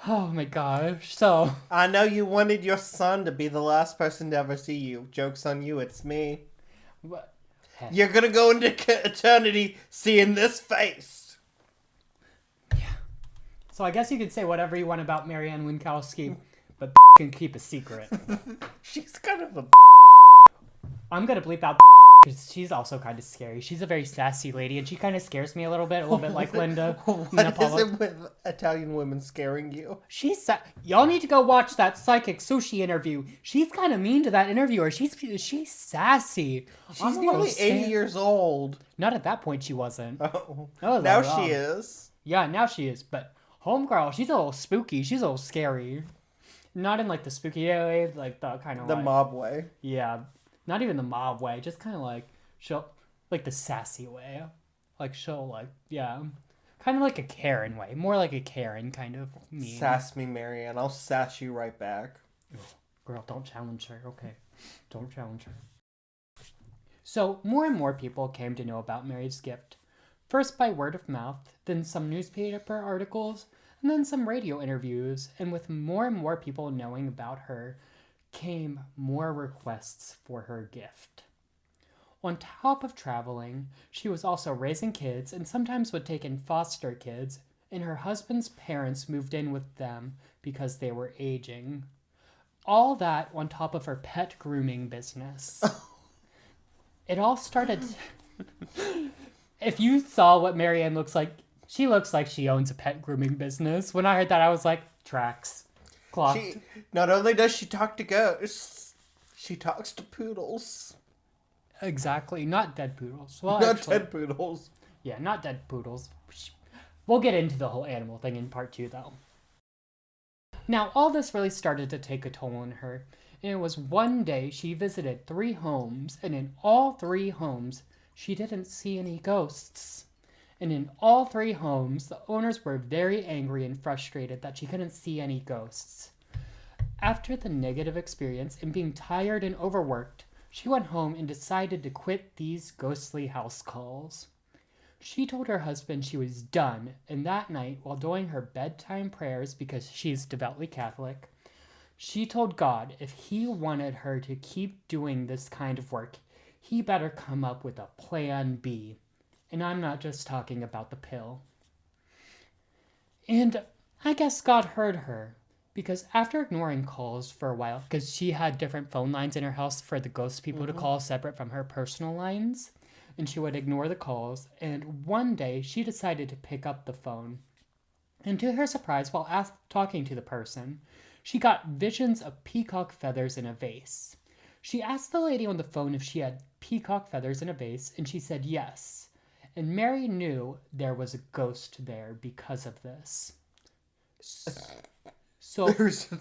Speaker 2: Oh my gosh. So,
Speaker 1: I know you wanted your son to be the last person to ever see you. Joke's on you, it's me.
Speaker 2: what?
Speaker 1: You're gonna go into eternity seeing this face.
Speaker 2: So I guess you could say whatever you want about Mary Ann Winkowski, but can keep a secret.
Speaker 1: She's kind of a...
Speaker 2: I'm gonna bleep out because she's also kind of scary. She's a very sassy lady, and she kind of scares me a little bit like Linda.
Speaker 1: What is it with Italian women scaring you?
Speaker 2: Y'all need to go watch that psychic sushi interview. She's kind of mean to that interviewer. She's sassy.
Speaker 1: She's nearly 80 years old.
Speaker 2: Not at that point she wasn't.
Speaker 1: Oh.
Speaker 2: That was
Speaker 1: Now
Speaker 2: wrong.
Speaker 1: she is.
Speaker 2: Yeah, now she is. But homegirl, she's a little spooky. She's a little scary. Not in like the spooky way, like the kind of
Speaker 1: The
Speaker 2: like,
Speaker 1: mob way.
Speaker 2: Yeah, not even the mob way. Just kind of like she'll like the sassy way. Like she'll like kind of like a Karen way. More like a Karen kind of mean.
Speaker 1: Sass me, Mary Ann. I'll sass you right back.
Speaker 2: Girl, don't challenge her. Okay, don't challenge her. So more and more people came to know about Mary's gift. First by word of mouth, then some newspaper articles, and then some radio interviews, and with more and more people knowing about her, came more requests for her gift. On top of traveling, she was also raising kids and sometimes would take in foster kids, and her husband's parents moved in with them because they were aging. All that on top of her pet grooming business. It all started... If you saw what Mary Ann looks like, she looks like she owns a pet grooming business. When I heard that, I was like, tracks. Clocked.
Speaker 1: Not only does she talk to ghosts, she talks to poodles.
Speaker 2: Exactly. Not dead poodles. Well,
Speaker 1: Not
Speaker 2: actually,
Speaker 1: dead poodles.
Speaker 2: Yeah, not dead poodles. We'll get into the whole animal thing in part 2, though. Now, all this really started to take a toll on her. And it was one day she visited 3 homes, and in all 3 homes, she didn't see any ghosts. And in all 3 homes, the owners were very angry and frustrated that she couldn't see any ghosts. After the negative experience and being tired and overworked, she went home and decided to quit these ghostly house calls. She told her husband she was done, and that night, while doing her bedtime prayers because she's devoutly Catholic, she told God if he wanted her to keep doing this kind of work, he better come up with a plan B. And I'm not just talking about the pill. And I guess God heard her, because after ignoring calls for a while, because she had different phone lines in her house for the ghost people to call separate from her personal lines, and she would ignore the calls, and one day she decided to pick up the phone. And to her surprise, while talking to the person, she got visions of peacock feathers in a vase. She asked the lady on the phone if she had peacock feathers in a vase, and she said yes. And Mary knew there was a ghost there because of this. So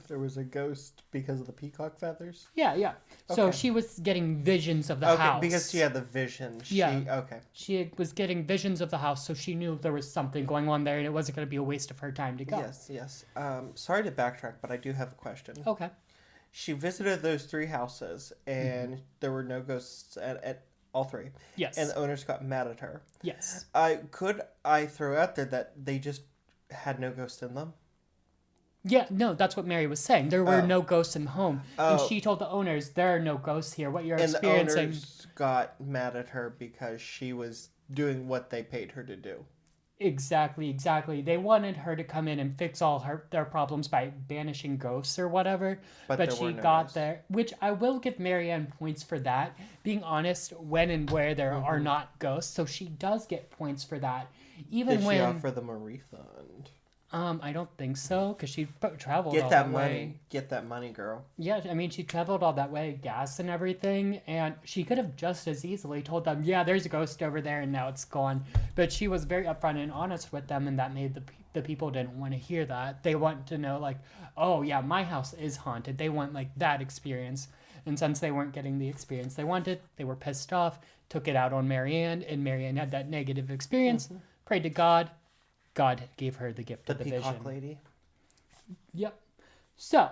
Speaker 1: there was a ghost because of the peacock feathers?
Speaker 2: yeah. So
Speaker 1: Okay.
Speaker 2: she was getting visions of the house.
Speaker 1: Because she had the vision. Okay.
Speaker 2: She was getting visions of the house, so she knew there was something going on there, and it wasn't going to be a waste of her time to go.
Speaker 1: Yes. Sorry to backtrack, but I do have a question.
Speaker 2: Okay.
Speaker 1: She visited those 3 houses, and there were no ghosts at all 3.
Speaker 2: Yes.
Speaker 1: And the owners got mad at her.
Speaker 2: Yes.
Speaker 1: Could I throw out there that they just had no ghost in them?
Speaker 2: Yeah, no, that's what Mary was saying. There were no ghosts in the home. And she told the owners, there are no ghosts here. What you're experiencing...
Speaker 1: And the owners got mad at her because she was doing what they paid her to do.
Speaker 2: Exactly. They wanted her to come in and fix all their problems by banishing ghosts or whatever. But she got there, which I will give Mary Ann points for that. Being honest, when and where there are not ghosts. So she does get points for that. Even
Speaker 1: Did
Speaker 2: when...
Speaker 1: she offer them a refund?
Speaker 2: I don't think so, because she traveled
Speaker 1: Get
Speaker 2: all
Speaker 1: that
Speaker 2: that
Speaker 1: money.
Speaker 2: way.
Speaker 1: Get that money, girl.
Speaker 2: Yeah, I mean, she traveled all that way, gas and everything, and she could have just as easily told them, yeah, there's a ghost over there, and now it's gone. But she was very upfront and honest with them, and that made the people didn't want to hear that. They want to know, like, oh, yeah, my house is haunted. They want, like, that experience. And since they weren't getting the experience they wanted, they were pissed off, took it out on Mary Ann, and Mary Ann had that negative experience, prayed to God. God gave her the gift of the vision. The
Speaker 1: peacock lady?
Speaker 2: Yep. So,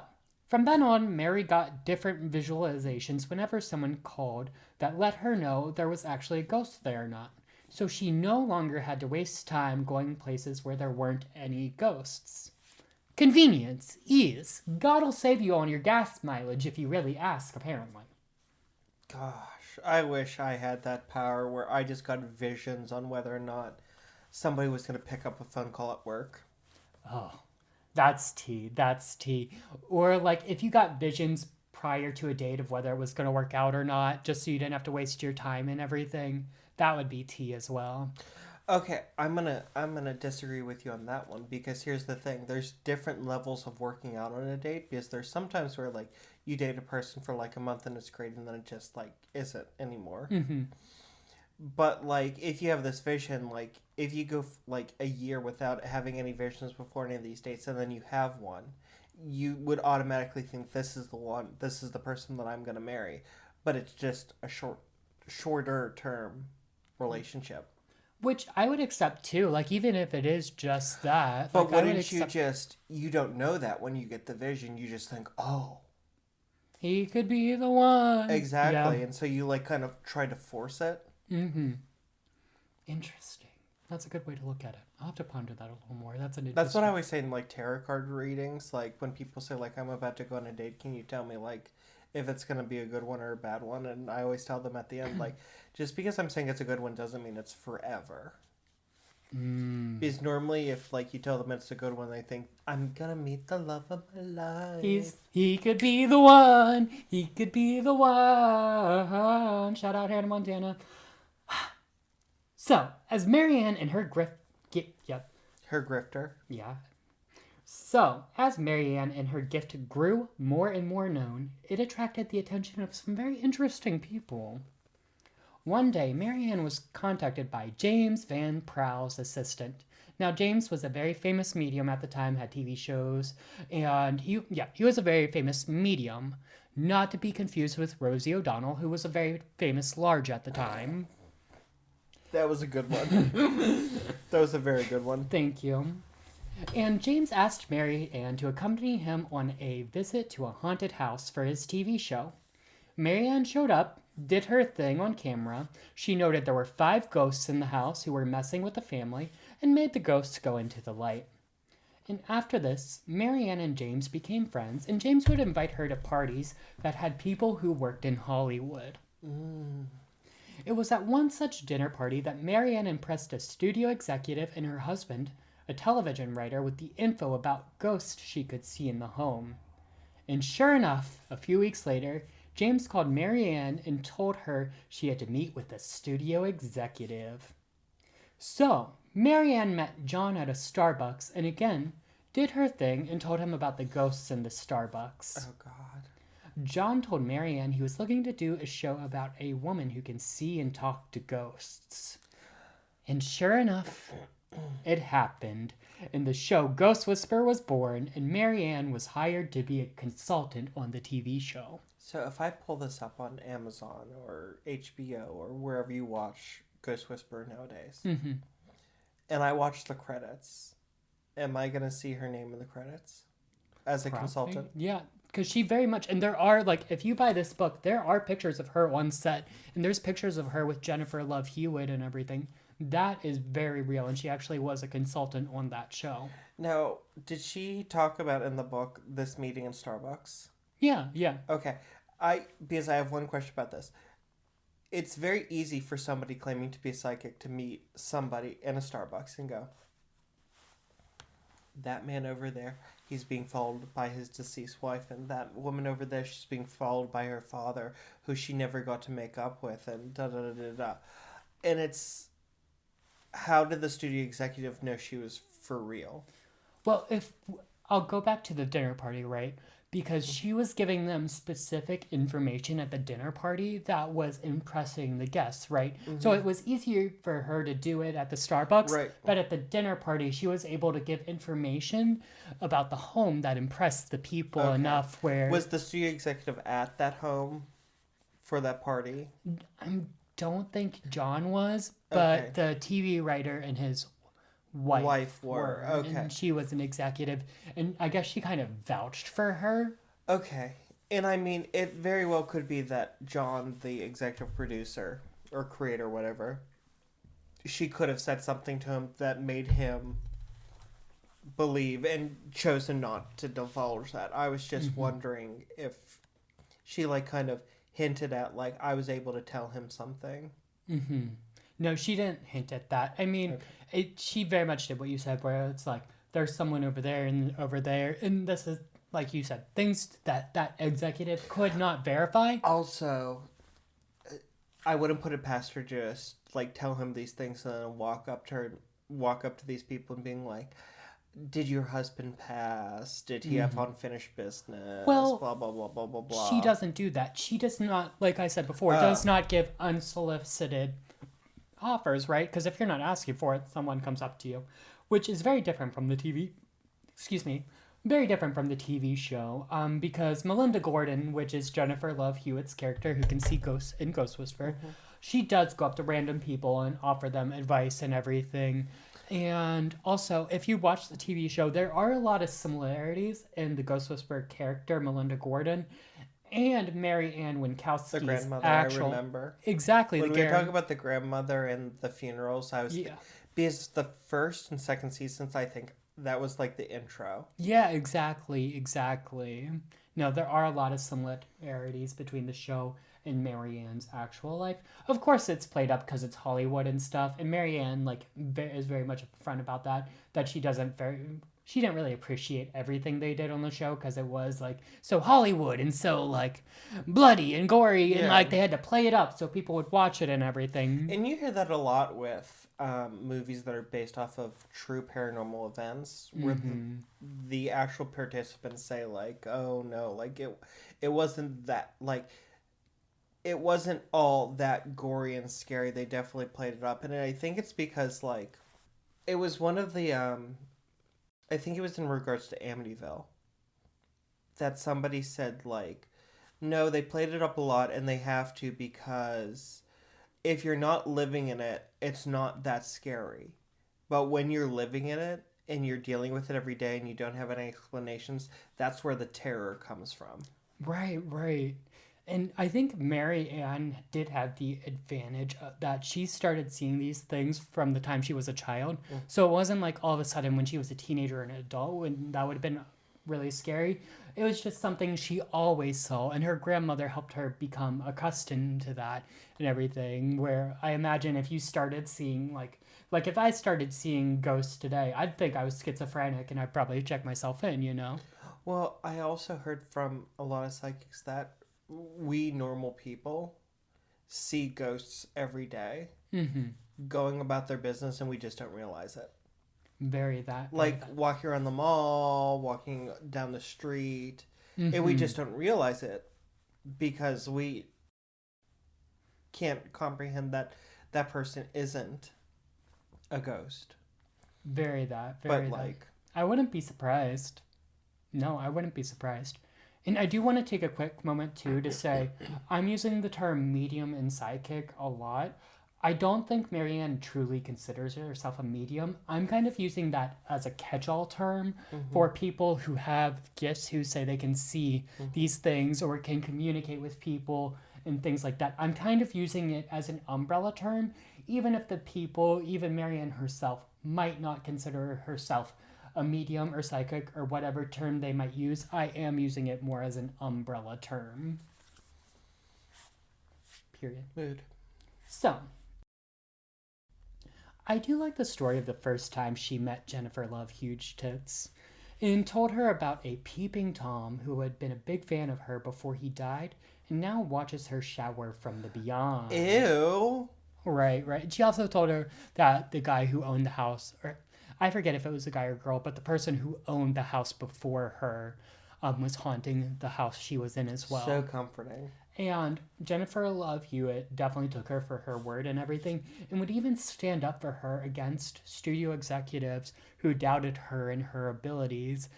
Speaker 2: from then on, Mary got different visualizations whenever someone called that let her know there was actually a ghost there or not. So she no longer had to waste time going places where there weren't any ghosts. Convenience, ease. God'll save you on your gas mileage if you really ask, apparently.
Speaker 1: Gosh, I wish I had that power where I just got visions on whether or not somebody was going to pick up a phone call at work.
Speaker 2: Oh, that's tea. Or, like, if you got visions prior to a date of whether it was going to work out or not, just so you didn't have to waste your time and everything, that would be tea as well.
Speaker 1: Okay, I'm gonna disagree with you on that one, because here's the thing. There's different levels of working out on a date, because there's sometimes where, like, you date a person for, like, a month and it's great, and then it just, like, isn't anymore.
Speaker 2: Mm-hmm.
Speaker 1: But, like, if you have this vision, like, if you go, like, a year without having any visions before any of these dates, and then you have one, you would automatically think this is the one, this is the person that I'm going to marry. But it's just a shorter term relationship.
Speaker 2: Which I would accept, too. Like, even if it is just that.
Speaker 1: But
Speaker 2: like,
Speaker 1: wouldn't you don't know that when you get the vision. You just think, oh.
Speaker 2: He could be the one.
Speaker 1: Exactly.
Speaker 2: Yeah.
Speaker 1: And so you, like, kind of try to force it.
Speaker 2: Mm-hmm. Interesting. That's a good way to look at it. I'll have to ponder that a little more.
Speaker 1: That's what I always say in, like, tarot card readings. Like, when people say, like, I'm about to go on a date, can you tell me, like, if it's going to be a good one or a bad one? And I always tell them at the end, like, just because I'm saying it's a good one doesn't mean it's forever. Because normally if, like, you tell them it's a good one, they think, I'm going to meet the love of my life.
Speaker 2: He could be the one. He could be the one. Shout out Hannah Montana. So, as Mary Ann and her
Speaker 1: Her grifter.
Speaker 2: Yeah. So, as Mary Ann and her gift grew more and more known, it attracted the attention of some very interesting people. One day, Mary Ann was contacted by James Van Prow's assistant. Now, James was a very famous medium at the time, had TV shows, and he was a very famous medium, not to be confused with Rosie O'Donnell, who was a very famous large at the time.
Speaker 1: That was a good one. That was a very good one.
Speaker 2: Thank you. And James asked Mary Ann to accompany him on a visit to a haunted house for his TV show. Mary Ann showed up, did her thing on camera. She noted there were 5 ghosts in the house who were messing with the family and made the ghosts go into the light. And after this, Mary Ann and James became friends, and James would invite her to parties that had people who worked in Hollywood. It was at one such dinner party that Mary Ann impressed a studio executive and her husband, a television writer, with the info about ghosts she could see in the home. And sure enough, a few weeks later, James called Mary Ann and told her she had to meet with the studio executive. So, Mary Ann met John at a Starbucks and again did her thing and told him about the ghosts in the Starbucks.
Speaker 1: Oh, God.
Speaker 2: John told Mary Ann he was looking to do a show about a woman who can see and talk to ghosts. And sure enough, it happened. In the show, Ghost Whisperer was born, and Mary Ann was hired to be a consultant on the TV show.
Speaker 1: So if I pull this up on Amazon or HBO or wherever you watch Ghost Whisperer nowadays, and I watch the credits, am I going to see her name in the credits as a consultant?
Speaker 2: Yeah, because she very much, and there are, like, if you buy this book, there are pictures of her on set, and there's pictures of her with Jennifer Love Hewitt and everything. That is very real, and she actually was a consultant on that show.
Speaker 1: Now, did she talk about in the book this meeting in Starbucks?
Speaker 2: Yeah.
Speaker 1: Okay. Because I have one question about this. It's very easy for somebody claiming to be a psychic to meet somebody in a Starbucks and go, that man over there, he's being followed by his deceased wife, and that woman over there, she's being followed by her father, who she never got to make up with, and da-da-da-da-da. And it's, how did the studio executive know she was for real?
Speaker 2: Well, I'll go back to the dinner party, right? Because she was giving them specific information at the dinner party that was impressing the guests, right? So it was easier for her to do it at the Starbucks,
Speaker 1: Right.
Speaker 2: But at the dinner party, she was able to give information about the home that impressed the people enough where...
Speaker 1: Was the studio executive at that home for that party?
Speaker 2: I don't think John was, but the TV writer and his wife were.
Speaker 1: Okay.
Speaker 2: And she was an executive, and I guess she kind of vouched for her.
Speaker 1: Okay. And I mean, it very well could be that John, the executive producer or creator, whatever, she could have said something to him that made him believe and chosen not to divulge that. I was just wondering if she, like, kind of hinted at, like, I was able to tell him something.
Speaker 2: No, she didn't hint at that. I mean, she very much did what you said, where it's like, there's someone over there and over there. And this is, like you said, things that executive could not verify.
Speaker 1: Also, I wouldn't put it past her just, like, tell him these things and then walk up to these people and being like, did your husband pass? Did he have unfinished business?
Speaker 2: Well,
Speaker 1: blah, blah, blah, blah, blah, blah.
Speaker 2: She doesn't do that. She does not, like I said before, does not give unsolicited offers, right? Because if you're not asking for it, someone comes up to you, which is very different from the TV. Very different from the TV show. Because Melinda Gordon, which is Jennifer Love Hewitt's character, who can see ghosts in Ghost Whisperer, she does go up to random people and offer them advice and everything. And also, if you watch the TV show, there are a lot of similarities in the Ghost Whisperer character, Melinda Gordon, and Mary Ann Winkowski's
Speaker 1: The grandmother,
Speaker 2: actual...
Speaker 1: I remember.
Speaker 2: Exactly.
Speaker 1: When we were talking about the grandmother and the funerals, I was... Because the first and second seasons, I think, that was like the intro.
Speaker 2: Yeah, exactly. No, there are a lot of similarities between the show and Mary Ann's actual life. Of course, it's played up because it's Hollywood and stuff, and Mary Ann, like, is very much upfront about that she didn't really appreciate everything they did on the show because it was, like, so Hollywood and so, like, bloody and gory, and, like, they had to play it up so people would watch it and everything.
Speaker 1: And you hear that a lot with movies that are based off of true paranormal events, where the actual participants say, like, oh, no, like, it wasn't that, like, it wasn't all that gory and scary. They definitely played it up, and I think it's because like it was one of the I think it was in regards to Amityville that somebody said like no, they played it up a lot, and they have to because if you're not living in it, it's not that scary. But when you're living in it and you're dealing with it every day and you don't have any explanations, that's where the terror comes from.
Speaker 2: Right, right. And I think Mary Ann did have the advantage that she started seeing these things from the time she was a child. So it wasn't like all of a sudden when she was a teenager or an adult when that would have been really scary. It was just something she always saw, and her grandmother helped her become accustomed to that and everything. Where I imagine if you started seeing like if I started seeing ghosts today, I'd think I was schizophrenic and I'd probably check myself in, you know?
Speaker 1: Well, I also heard from a lot of psychics that we normal people see ghosts every day going about their business and we just don't realize it.
Speaker 2: Very that.
Speaker 1: Like walking around the mall, walking down the street, and we just don't realize it because we can't comprehend that that person isn't a ghost.
Speaker 2: Very that.
Speaker 1: But like,
Speaker 2: I wouldn't be surprised. No, I wouldn't be surprised. And I do want to take a quick moment too to say I'm using the term medium and psychic a lot. I don't think Mary Ann truly considers herself a medium. I'm kind of using that as a catch-all term for people who have gifts who say they can see these things or can communicate with people and things like that. I'm kind of using it as an umbrella term, even if the people, even Mary Ann herself, might not consider herself a medium or psychic or whatever term they might use. I am using it more as an umbrella term. Period.
Speaker 1: mood.
Speaker 2: So, I do like the story of the first time she met Jennifer Love Huge Tits and told her about a peeping Tom who had been a big fan of her before he died and now watches her shower from the beyond.
Speaker 1: Ew.
Speaker 2: Right, right. She also told her that the guy who owned the house, or I forget if it was a guy or girl, but the person who owned the house before her was haunting the house she was in as well.
Speaker 1: So comforting.
Speaker 2: And Jennifer Love Hewitt definitely took her for her word and everything, and would even stand up for her against studio executives who doubted her and her abilities.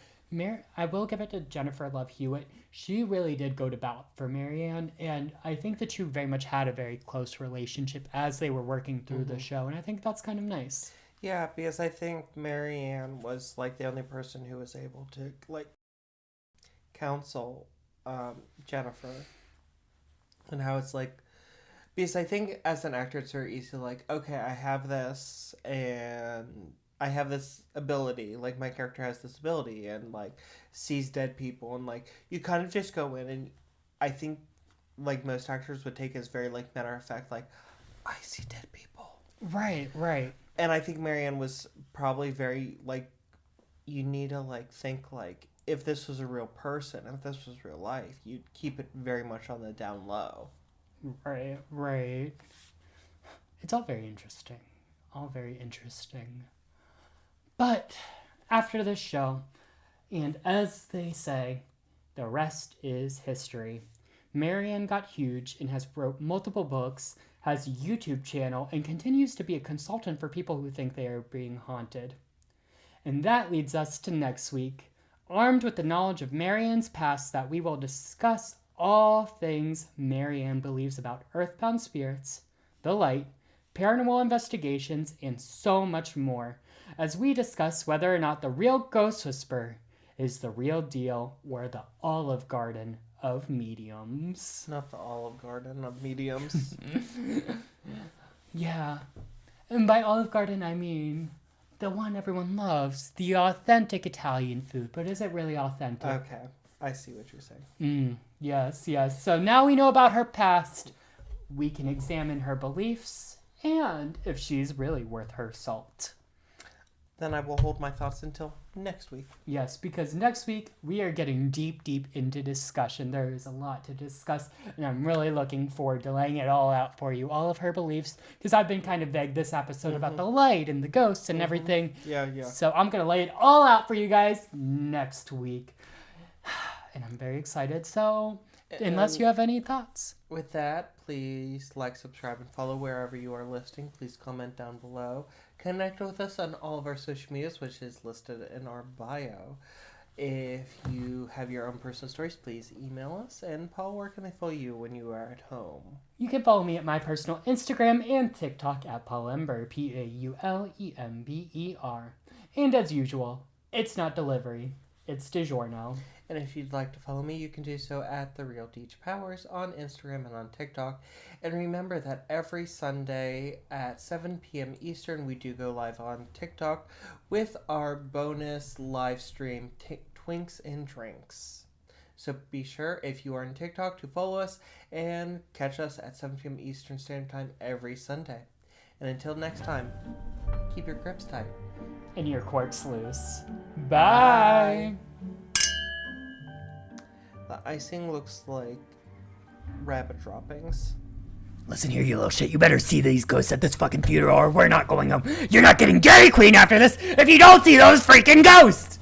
Speaker 2: I will give it to Jennifer Love Hewitt. She really did go to bat for Mary Ann, and I think the two very much had a very close relationship as they were working through the show, and I think that's kind of nice.
Speaker 1: Yeah, because I think Mary Ann was like the only person who was able to like counsel Jennifer and how it's like, because I think as an actor it's very easy to like, okay, I have this and I have this ability, like my character has this ability and like sees dead people, and like you kind of just go in, and I think like most actors would take as very like matter of fact, like I see dead people.
Speaker 2: Right, right.
Speaker 1: And I think Mary Ann was probably very like, you need to like think like if this was a real person, if this was real life, you'd keep it very much on the down low.
Speaker 2: Right, right. It's all very interesting. All very interesting. But after this show, and as they say, the rest is history. Mary Ann got huge and has wrote multiple books, has a YouTube channel, and continues to be a consultant for people who think they are being haunted. And that leads us to next week, armed with the knowledge of Mary Ann's past, that we will discuss all things Mary Ann believes about earthbound spirits, the light, paranormal investigations, and so much more, as we discuss whether or not the real Ghost Whisperer is the real deal or the Olive Garden of mediums.
Speaker 1: Not the Olive Garden of mediums.
Speaker 2: Yeah. And by Olive Garden, I mean the one everyone loves, the authentic Italian food. But is it really authentic?
Speaker 1: Okay, I see what you're saying.
Speaker 2: Yes, yes. So now we know about her past. We can examine her beliefs and if she's really worth her salt.
Speaker 1: Then I will hold my thoughts until next week.
Speaker 2: Yes, because next week we are getting deep, deep into discussion. There is a lot to discuss, and I'm really looking forward to laying it all out for you, all of her beliefs, because I've been kind of vague this episode about the light and the ghosts and everything.
Speaker 1: Yeah, yeah.
Speaker 2: So I'm going to lay it all out for you guys next week. And I'm very excited. So unless you have any thoughts.
Speaker 1: With that, please like, subscribe, and follow wherever you are listening. Please comment down below. Connect with us on all of our social medias, which is listed in our bio. If you have your own personal stories, please email us. And Paul, where can they follow you when you are at home?
Speaker 2: You can follow me at my personal Instagram and TikTok at Paulember, Paulember. And as usual, it's not delivery, it's DiGiorno.
Speaker 1: And if you'd like to follow me, you can do so at The Real Teach Powers on Instagram and on TikTok. And remember that every Sunday at 7 p.m. Eastern, we do go live on TikTok with our bonus live stream, Twinks and Drinks. So be sure, if you are on TikTok, to follow us and catch us at 7 p.m. Eastern Standard Time every Sunday. And until next time, keep your grips tight.
Speaker 2: And your corks loose. Bye!
Speaker 1: The icing looks like rabbit droppings.
Speaker 3: Listen here, you little shit. You better see these ghosts at this fucking theater or we're not going home. You're not getting Dairy Queen after this if you don't see those freaking ghosts!